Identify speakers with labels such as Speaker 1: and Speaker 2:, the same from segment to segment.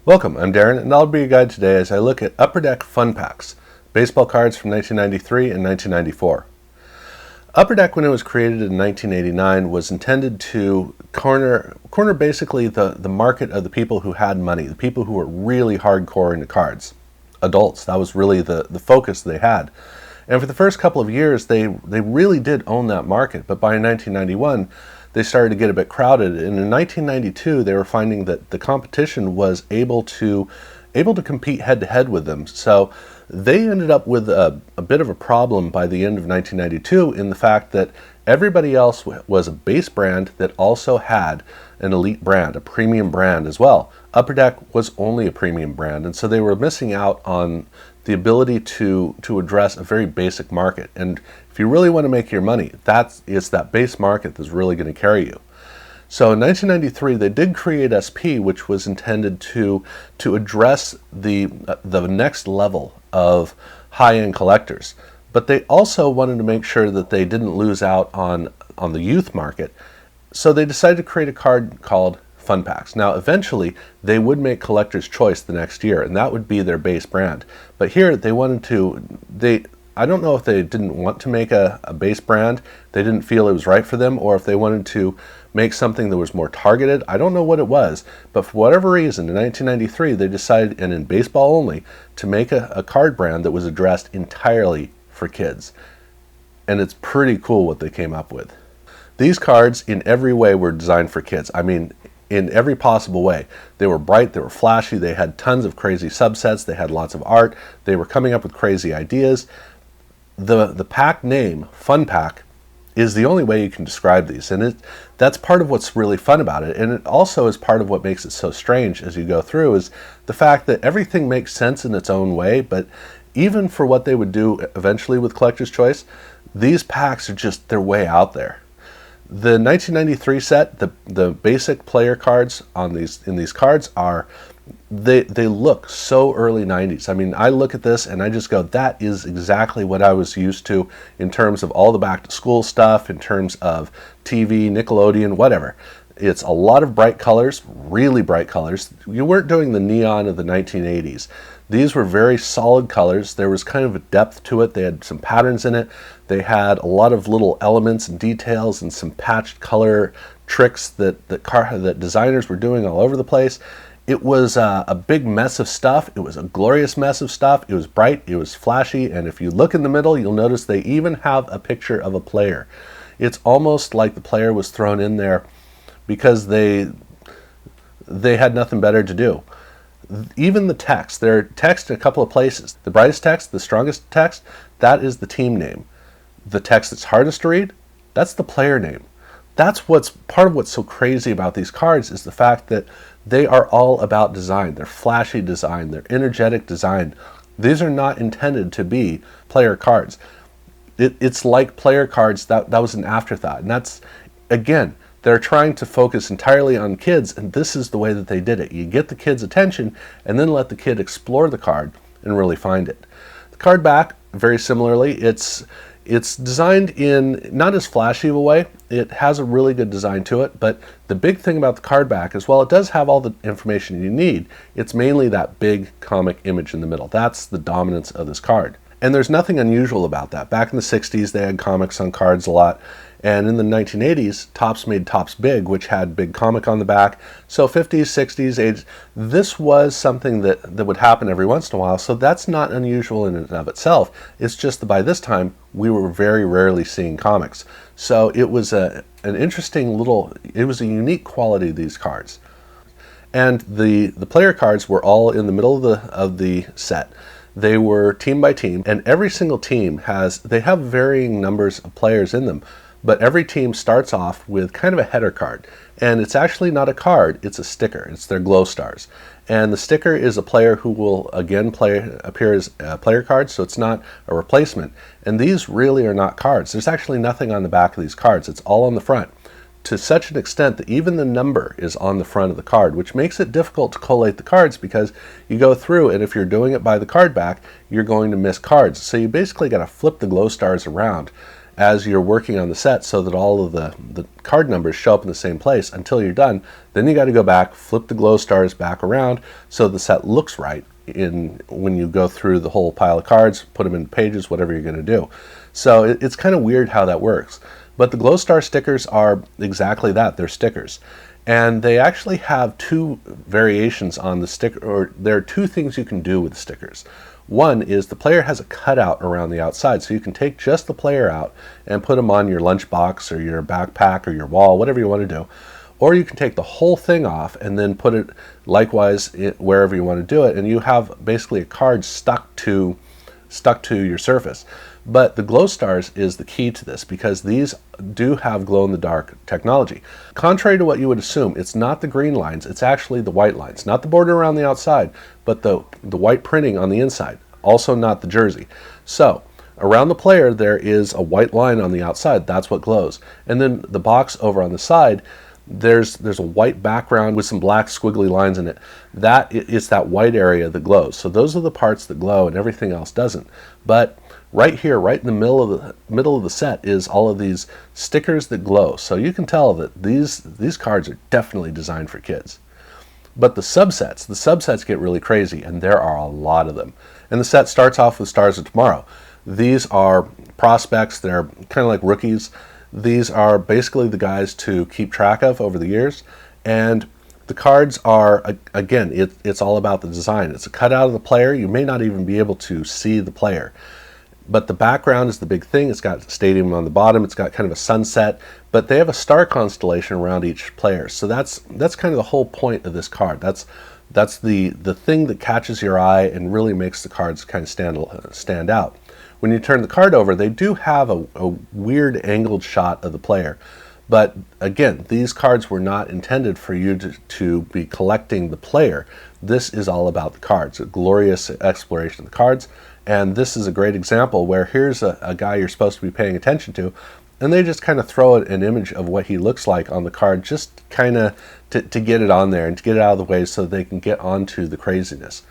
Speaker 1: Welcome, I'm Darren, and I'll be your guide today as I look at Upper Deck Fun Packs, baseball cards from 1993 and 1994. Upper Deck, when it was created in 1989, was intended to corner basically the market of the people who had money, the people who were really hardcore into cards. Adults, that was really the focus they had. And for the first couple of years, they really did own that market, but by 1991, they started to get a bit crowded. And in 1992, they were finding that the competition was able to compete head-to-head with them. So they ended up with a bit of a problem by the end of 1992 in the fact that everybody else was a base brand that also had an elite brand, a premium brand as well. Upper Deck was only a premium brand, and so they were missing out on the ability to address a very basic market. And if you really want to make your money, it's that base market that's really going to carry you. So in 1993, they did create SP, which was intended to address the next level of high-end collectors. But they also wanted to make sure that they didn't lose out on the youth market. So they decided to create a card called Fun Packs. Now, eventually, they would make Collector's Choice the next year, and that would be their base brand. But here, they wanted to, I don't know if they didn't want to make a base brand, they didn't feel it was right for them, or if they wanted to make something that was more targeted. I don't know what it was, but for whatever reason, in 1993, they decided, and in baseball only, to make a card brand that was addressed entirely for kids. And it's pretty cool what they came up with. These cards, in every way, were designed for kids. I mean, in every possible way. They were bright, they were flashy, they had tons of crazy subsets, they had lots of art, they were coming up with crazy ideas. The pack name, Fun Pack, is the only way you can describe these, and that's part of what's really fun about it, and it also is part of what makes it so strange as you go through, is the fact that everything makes sense in its own way, but even for what they would do eventually with Collector's Choice, these packs are just, they're way out there. The 1993 set, the basic player cards in these cards are, they look so early 90s. I mean, I look at this and I just go, that is exactly what I was used to in terms of all the back to school stuff, in terms of TV, Nickelodeon, whatever. It's a lot of bright colors, really bright colors. You weren't doing the neon of the 1980s. These were very solid colors. There was kind of a depth to it. They had some patterns in it. They had a lot of little elements and details and some patched color tricks that designers were doing all over the place. It was a big mess of stuff. It was a glorious mess of stuff. It was bright, it was flashy, and if you look in the middle, you'll notice they even have a picture of a player. It's almost like the player was thrown in there because they had nothing better to do. Even the text, there are text in a couple of places. The brightest text, the strongest text, that is the team name. The text that's hardest to read, that's the player name. That's part of what's so crazy about these cards, is the fact that they are all about design. They're flashy design, they're energetic design. These are not intended to be player cards. It's like player cards, that was an afterthought. And that's, again, they're trying to focus entirely on kids, and this is the way that they did it. You get the kid's attention, and then let the kid explore the card and really find it. The card back, very similarly, it's designed in not as flashy of a way. It has a really good design to it, but the big thing about the card back is, while it does have all the information you need, it's mainly that big comic image in the middle. That's the dominance of this card. And there's nothing unusual about that. Back in the 60s, they had comics on cards a lot. And in the 1980s, Topps made Topps Big, which had big comic on the back. So 50s, 60s, 80s, this was something that would happen every once in a while. So that's not unusual in and of itself. It's just that by this time, we were very rarely seeing comics. So it was an interesting it was a unique quality of these cards. And the player cards were all in the middle of the set. They were team by team, and every single team have varying numbers of players in them. But every team starts off with kind of a header card. And it's actually not a card, it's a sticker. It's their glow stars. And the sticker is a player who will again appear as a player card, so it's not a replacement. And these really are not cards. There's actually nothing on the back of these cards. It's all on the front, to such an extent that even the number is on the front of the card, which makes it difficult to collate the cards, because you go through, and if you're doing it by the card back, you're going to miss cards. So you basically got to flip the glow stars around. as you're working on the set so that all of the card numbers show up in the same place until you're done. Then you got to go back, flip the glow stars back around so the set looks right when you go through the whole pile of cards, put them in pages, whatever you're going to do. So it's kind of weird how that works. But the Glowstar stickers are exactly that. They're stickers. And they actually have two variations on the sticker, or there are two things you can do with the stickers. One is the player has a cutout around the outside, so you can take just the player out and put them on your lunchbox or your backpack or your wall, whatever you want to do. Or you can take the whole thing off and then put it likewise wherever you want to do it, and you have basically a card stuck to your surface. But the glow stars is the key to this, because these do have glow-in-the-dark technology. Contrary to what you would assume, it's not the green lines, it's actually the white lines. Not the border around the outside, but the white printing on the inside. Also not the jersey. So, around the player there is a white line on the outside, that's what glows. And then the box over on the side, there's a white background with some black squiggly lines in it. That is that white area that glows. So those are the parts that glow and everything else doesn't. But right here, right in the middle of the set, is all of these stickers that glow. So you can tell that these cards are definitely designed for kids. But the subsets get really crazy, and there are a lot of them. And the set starts off with Stars of Tomorrow. These are prospects. They're kind of like rookies. These are basically the guys to keep track of over the years. And the cards are, again, it's all about the design. It's a cutout of the player. You may not even be able to see the player. But the background is the big thing. It's got stadium on the bottom. It's got kind of a sunset. But they have a star constellation around each player. So that's kind of the whole point of this card. That's the thing that catches your eye and really makes the cards kind of stand out. When you turn the card over, they do have a weird angled shot of the player. But again, these cards were not intended for you to be collecting the player. This is all about the cards, a glorious exploration of the cards. And this is a great example where here's a guy you're supposed to be paying attention to, and they just kind of throw an image of what he looks like on the card, just kind of to get it on there and to get it out of the way so they can get onto the craziness.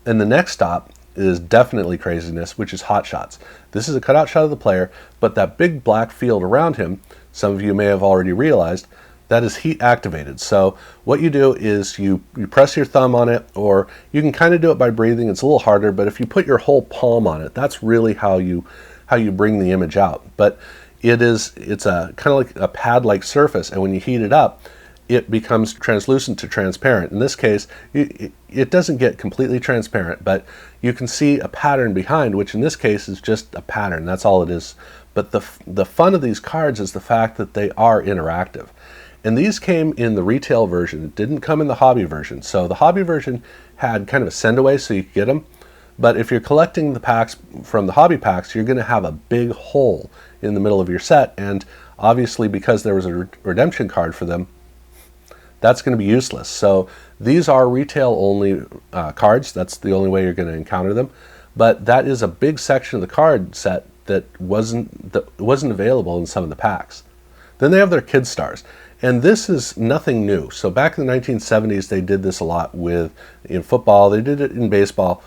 Speaker 1: And the next stop is definitely craziness, which is hot shots. This is a cutout shot of the player, but that big black field around him, some of you may have already realized, that is heat activated. So what you do is you press your thumb on it, or you can kind of do it by breathing. It's a little harder, but if you put your whole palm on it, that's really how you bring the image out. But it's a kind of like a pad-like surface, and when you heat it up, it becomes translucent to transparent. In this case, it doesn't get completely transparent, but you can see a pattern behind, which in this case is just a pattern. That's all it is. But the fun of these cards is the fact that they are interactive. And these came in the retail version. It didn't come in the hobby version. So the hobby version had kind of a send away so you could get them. But if you're collecting the packs from the hobby packs, you're going to have a big hole in the middle of your set. And obviously, because there was a redemption card for them, that's going to be useless. So these are retail only cards. That's the only way you're going to encounter them. But that is a big section of the card set that wasn't available in some of the packs. Then they have their kid stars. And this is nothing new. So back in the 1970s, they did this a lot in football. They did it in baseball.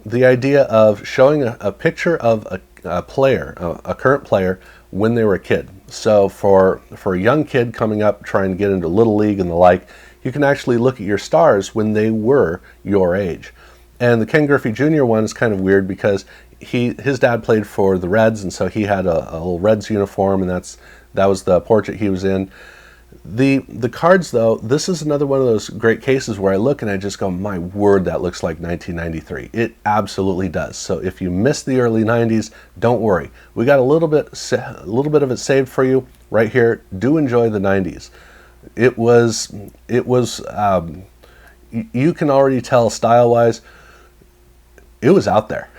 Speaker 1: The idea of showing a picture of a player, a current player, when they were a kid. So for a young kid coming up trying to get into Little League and the like, you can actually look at your stars when they were your age. And the Ken Griffey Jr. one is kind of weird because his dad played for the Reds, and so he had a little Reds uniform, and that was the portrait he was in. The cards, though, this is another one of those great cases where I look and I just go, my word, that looks like 1993. It absolutely does. So if you missed the early 90s, don't worry. We got a little bit of it saved for you right here. Do enjoy the 90s. It was you can already tell style-wise, it was out there.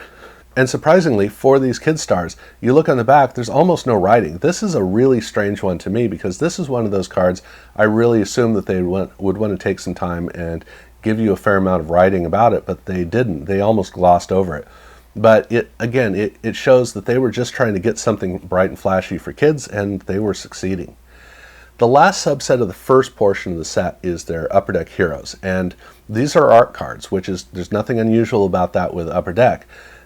Speaker 1: And surprisingly, for these kid stars, you look on the back, there's almost no writing. This is a really strange one to me because this is one of those cards I really assumed that they would want to take some time and give you a fair amount of writing about it, but they didn't. They almost glossed over it. But it shows that they were just trying to get something bright and flashy for kids, and they were succeeding. The last subset of the first portion of the set is their Upper Deck Heroes, and these are art cards, which is, there's nothing unusual about that with Upper Deck.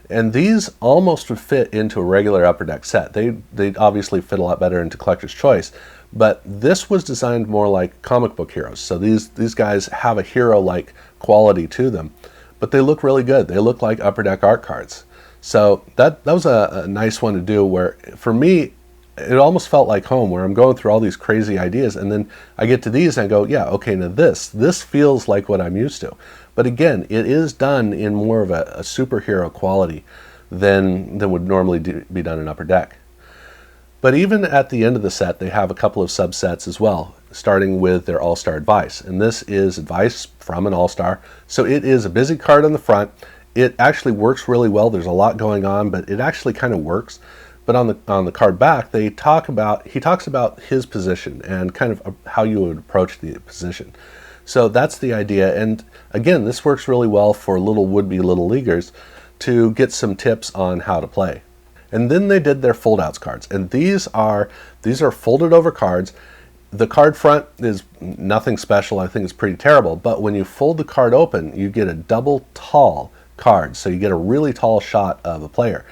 Speaker 1: And these almost would fit into a regular Upper Deck set. They obviously fit a lot better into Collector's Choice, but this was designed more like comic book heroes. So these guys have a hero-like quality to them, but they look really good. They look like Upper Deck art cards. So that was a nice one to do, where for me, it almost felt like home, where I'm going through all these crazy ideas, and then I get to these and I go, yeah, okay, now this feels like what I'm used to. But again, it is done in more of a superhero quality than would normally be done in Upper Deck. But even at the end of the set, they have a couple of subsets as well, starting with their All-Star Advice. And this is advice from an All-Star. So it is a busy card on the front. It actually works really well. There's a lot going on, but it actually kind of works. But on the card back, he talks about his position and kind of how you would approach the position. So that's the idea. And again, this works really well for would-be little leaguers to get some tips on how to play. And then they did their fold-outs cards, and these are folded over cards. The card front is nothing special. I think it's pretty terrible. But when you fold the card open, you get a double tall card, so you get a really tall shot of a player.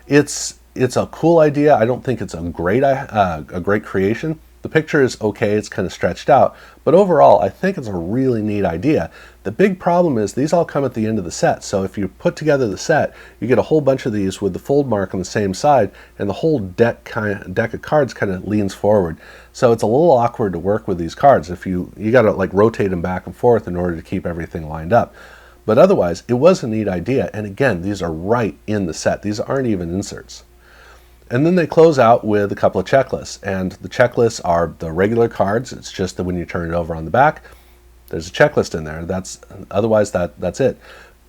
Speaker 1: It's a cool idea. I don't think it's a great creation. The picture is okay, it's kind of stretched out, but overall I think it's a really neat idea. The big problem is these all come at the end of the set, so if you put together the set, you get a whole bunch of these with the fold mark on the same side, and the whole deck of cards kind of leans forward. So it's a little awkward to work with these cards. If you got to like rotate them back and forth in order to keep everything lined up. But otherwise, it was a neat idea, and again, these are right in the set. These aren't even inserts. And then they close out with a couple of checklists, and the checklists are the regular cards. It's just that when you turn it over on the back, there's a checklist in there. Otherwise that's it.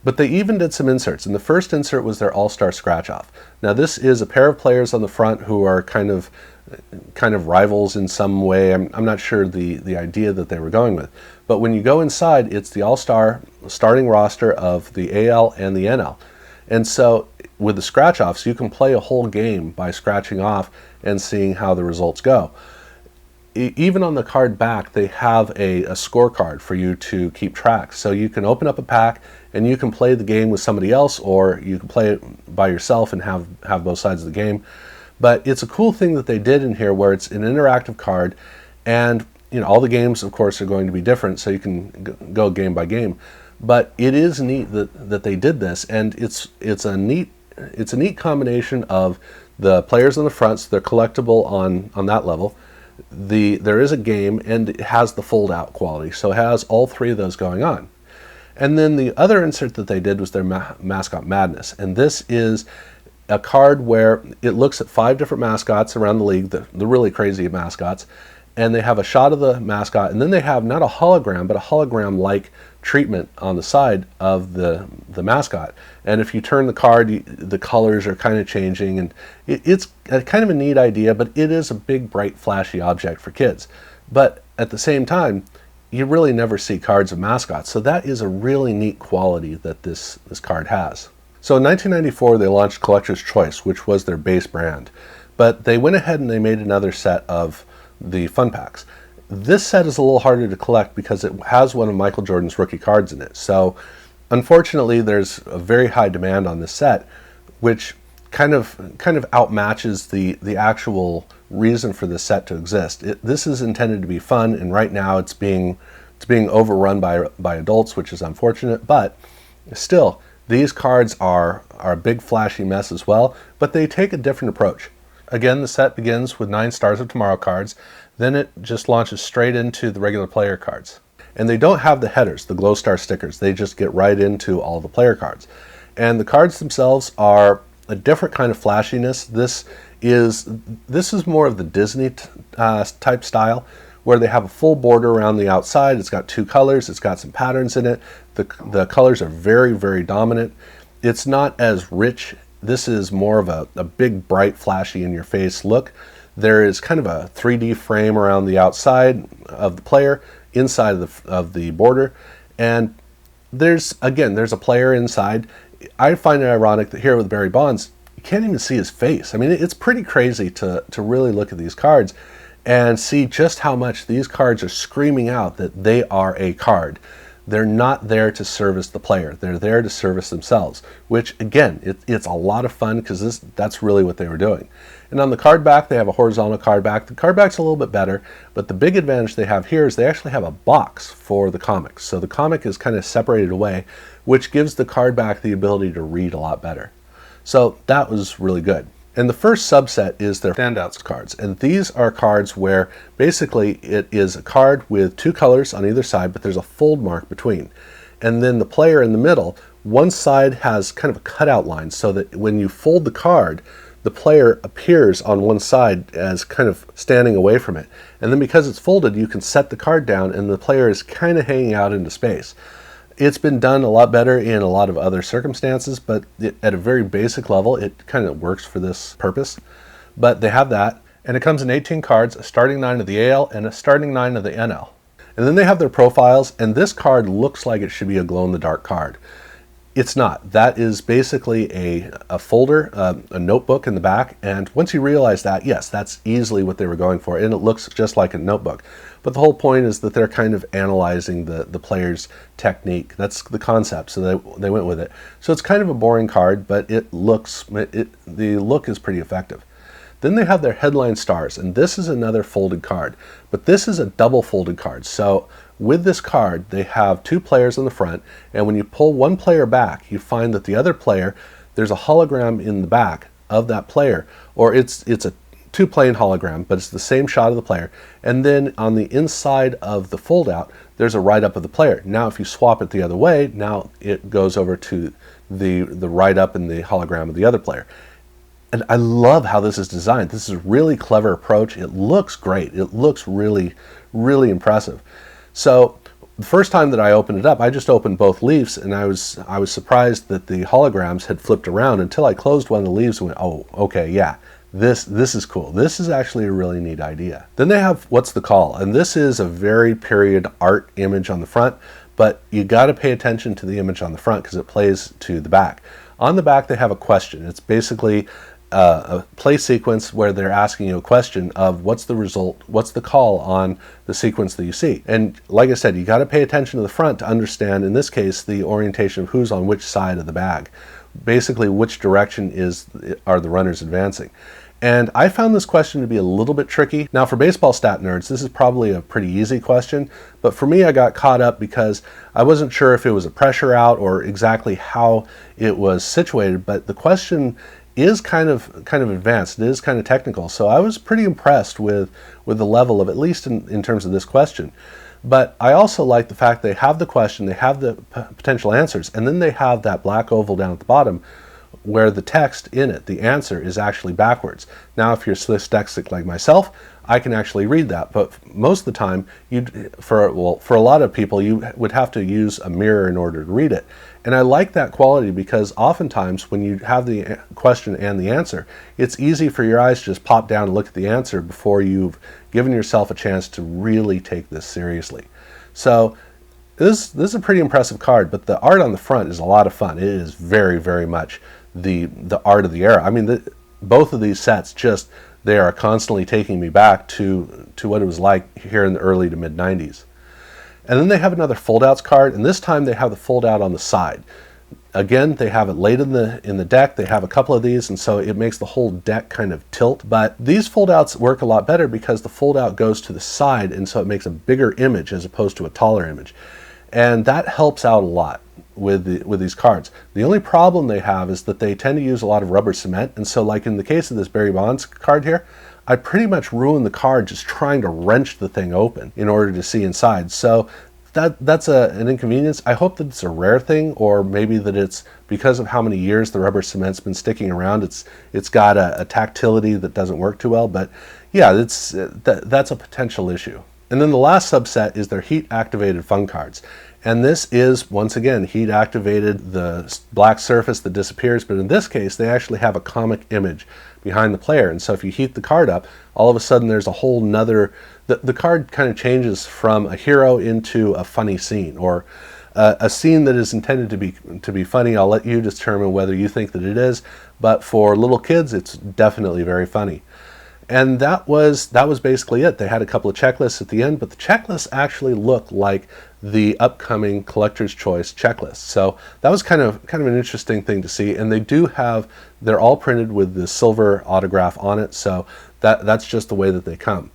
Speaker 1: But they even did some inserts, and the first insert was their All-Star Scratch-Off. Now this is a pair of players on the front who are kind of rivals in some way. I'm not sure the idea that they were going with. But when you go inside, it's the All-Star starting roster of the AL and the NL. And so with the scratch-offs, you can play a whole game by scratching off and seeing how the results go. Even on the card back, they have a scorecard for you to keep track. So you can open up a pack and you can play the game with somebody else, or you can play it by yourself and have both sides of the game. But it's a cool thing that they did in here, where it's an interactive card, and all the games, of course, are going to be different, so you can go game by game. But it is neat that they did this, and it's a neat combination of the players on the front, so they're collectible on that level. There is a game, and it has the fold out quality, so it has all three of those going on. And then the other insert that they did was their Mascot Madness, and this is a card where it looks at 5 different mascots around the league, the really crazy mascots, and they have a shot of the mascot, and then they have not a hologram, but a hologram-like treatment on the side of the mascot. And if you turn the card, the colors are kind of changing, and it's kind of a neat idea, but it is a big, bright, flashy object for kids. But at the same time, you really never see cards of mascots, so that is a really neat quality that this card has. So in 1994, they launched Collector's Choice, which was their base brand. But they went ahead and they made another set of the fun packs. This set is a little harder to collect because it has one of Michael Jordan's rookie cards in it. So unfortunately, there's a very high demand on this set, which kind of outmatches the actual reason for this set to exist. This is intended to be fun, and right now it's being overrun by adults, which is unfortunate. But still, these cards are a big flashy mess as well, but they take a different approach. Again, the set begins with 9 Stars of Tomorrow cards, then it just launches straight into the regular player cards. And they don't have the headers, the Glowstar Stickers. They just get right into all the player cards. And the cards themselves are a different kind of flashiness. This is more of the Disney type style, where they have a full border around the outside. It's got 2 colors, it's got some patterns in it. The colors are very, very dominant. It's not as rich. This is more of a big, bright, flashy, in-your-face look. There is kind of a 3D frame around the outside of the player, inside of the border, and there's a player inside. I find it ironic that here with Barry Bonds, you can't even see his face. I mean, it's pretty crazy to really look at these cards and see just how much these cards are screaming out that they are a card. They're not there to service the player. They're there to service themselves, which again, it's a lot of fun because that's really what they were doing. And on the card back, they have a horizontal card back. The card back's a little bit better, but the big advantage they have here is they actually have a box for the comics. So the comic is kind of separated away, which gives the card back the ability to read a lot better. So that was really good. And the first subset is their standouts cards. And these are cards where basically it is a card with two colors on either side, but there's a fold mark between. And then the player in the middle, one side has kind of a cutout line so that when you fold the card, the player appears on one side as kind of standing away from it. And then because it's folded, you can set the card down and the player is kind of hanging out into space. It's been done a lot better in a lot of other circumstances, but at a very basic level, it kind of works for this purpose. But they have that, and it comes in 18 cards, a starting 9 of the AL and a starting 9 of the NL. And then they have their profiles, and this card looks like it should be a glow-in-the-dark card. It's not. That is basically a folder, a notebook in the back, and once you realize that, yes, that's easily what they were going for, and it looks just like a notebook. But the whole point is that they're kind of analyzing the player's technique. That's the concept, so they went with it. So it's kind of a boring card, but the look is pretty effective. Then they have their headline stars, and this is another folded card, but this is a double folded card. So with this card, they have two players on the front, and when you pull one player back, you find that the other player, there's a hologram in the back of that player, or it's a two-plane hologram, but it's the same shot of the player. And then on the inside of the fold-out, there's a write-up of the player. Now, if you swap it the other way, now it goes over to the write-up and the hologram of the other player. And I love how this is designed. This is a really clever approach. It looks great. It looks really, really impressive. So the first time that I opened it up, I just opened both leaves, and I was surprised that the holograms had flipped around until I closed one of the leaves and went, oh, okay, yeah, this is cool. This is actually a really neat idea. Then they have What's the Call? And this is a very period art image on the front, but you got to pay attention to the image on the front because it plays to the back. On the back, they have a question. It's basically a play sequence where they're asking you a question of what's the result, what's the call on the sequence that you see. And like I said, you got to pay attention to the front to understand, in this case, the orientation of who's on which side of the bag. Basically, which direction are the runners advancing. And I found this question to be a little bit tricky. Now, for baseball stat nerds, this is probably a pretty easy question, but for me, I got caught up because I wasn't sure if it was a pressure out or exactly how it was situated, but the question is kind of advanced. It is kind of technical. So I was pretty impressed with the level of, at least in terms of this question. But I also like the fact they have the question, they have the potential answers, and then they have that black oval down at the bottom where the text in it, the answer, is actually backwards. Now, if you're dyslexic like myself, I can actually read that, but most of the time, for a lot of people, you would have to use a mirror in order to read it. And I like that quality because oftentimes when you have the question and the answer, it's easy for your eyes to just pop down and look at the answer before you've given yourself a chance to really take this seriously. So this is a pretty impressive card, but the art on the front is a lot of fun. It is very, very much the art of the era. I mean, both of these sets they are constantly taking me back to what it was like here in the early to mid 90s. And then they have another fold-outs card, and this time they have the fold-out on the side. Again, they have it late in the deck. They have a couple of these, and so it makes the whole deck kind of tilt. But these fold-outs work a lot better because the fold-out goes to the side, and so it makes a bigger image as opposed to a taller image. And that helps out a lot with these cards. The only problem they have is that they tend to use a lot of rubber cement, and so like in the case of this Barry Bonds card here, I pretty much ruined the card just trying to wrench the thing open in order to see inside. So that's an inconvenience. I hope that it's a rare thing, or maybe that it's because of how many years the rubber cement's been sticking around. It's got a tactility that doesn't work too well, but yeah, that's a potential issue. And then the last subset is their heat activated fun cards. And this is, once again, heat activated, the black surface that disappears, but in this case, they actually have a comic image behind the player. And so if you heat the card up, all of a sudden there's a whole nother, the card kind of changes from a hero into a funny scene, or a scene that is intended to be funny. I'll let you determine whether you think that it is, but for little kids, it's definitely very funny. And that was basically it. They had a couple of checklists at the end, but the checklists actually look like the upcoming Collector's Choice checklist. So that was kind of an interesting thing to see, and they're all printed with the silver autograph on it, so that's just the way that they come.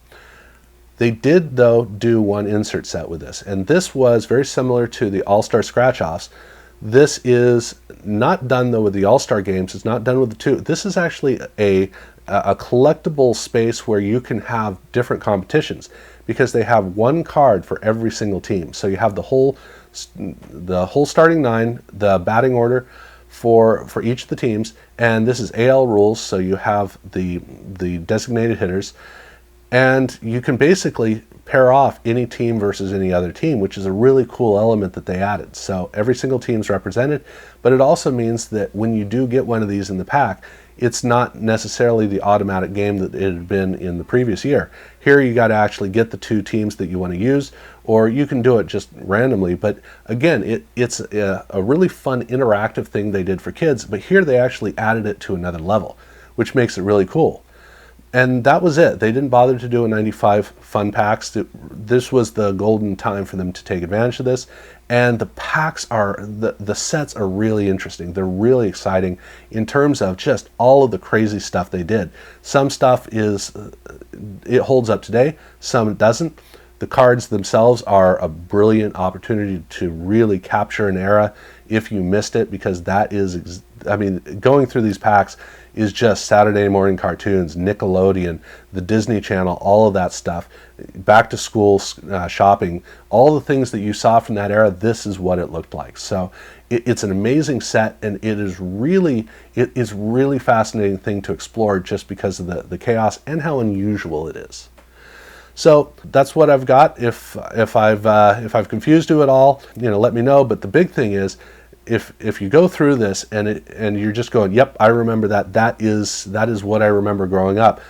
Speaker 1: They did, though, do one insert set with this, and this was very similar to the All-Star Scratch-Offs. This is not done, though, with the All-Star games. It's not done with the two. This is actually a collectible space where you can have different competitions, because they have one card for every single team. So you have the whole starting 9, the batting order for each of the teams, and this is AL rules, so you have the designated hitters, and you can basically pair off any team versus any other team, which is a really cool element that they added. So every single team's represented, but it also means that when you do get one of these in the pack, it's not necessarily the automatic game that it had been in the previous year. Here you got to actually get the 2 teams that you want to use, or you can do it just randomly. But again, it's a really fun interactive thing they did for kids, but here they actually added it to another level, which makes it really cool. And that was it. They didn't bother to do a 95 fun packs. This was the golden time for them to take advantage of this. And the packs the sets are really interesting. They're really exciting in terms of just all of the crazy stuff they did. Some stuff it holds up today, some it doesn't. The cards themselves are a brilliant opportunity to really capture an era if you missed it, because that is, going through these packs is just Saturday morning cartoons, Nickelodeon, the Disney Channel, all of that stuff, back to school shopping, all the things that you saw from that era. This is what it looked like. So it's an amazing set, and it is really fascinating thing to explore, just because of the chaos and how unusual it is. So that's what I've got. If I've confused you at all, let me know. But the big thing is, if you go through this and you're just going, yep, I remember that is what I remember growing up,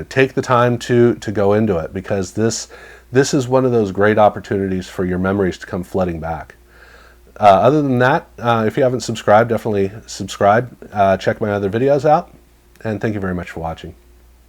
Speaker 1: take the time to go into it, because this is one of those great opportunities for your memories to come flooding back. Other than that, if you haven't subscribed, definitely subscribe. Check my other videos out, and thank you very much for watching.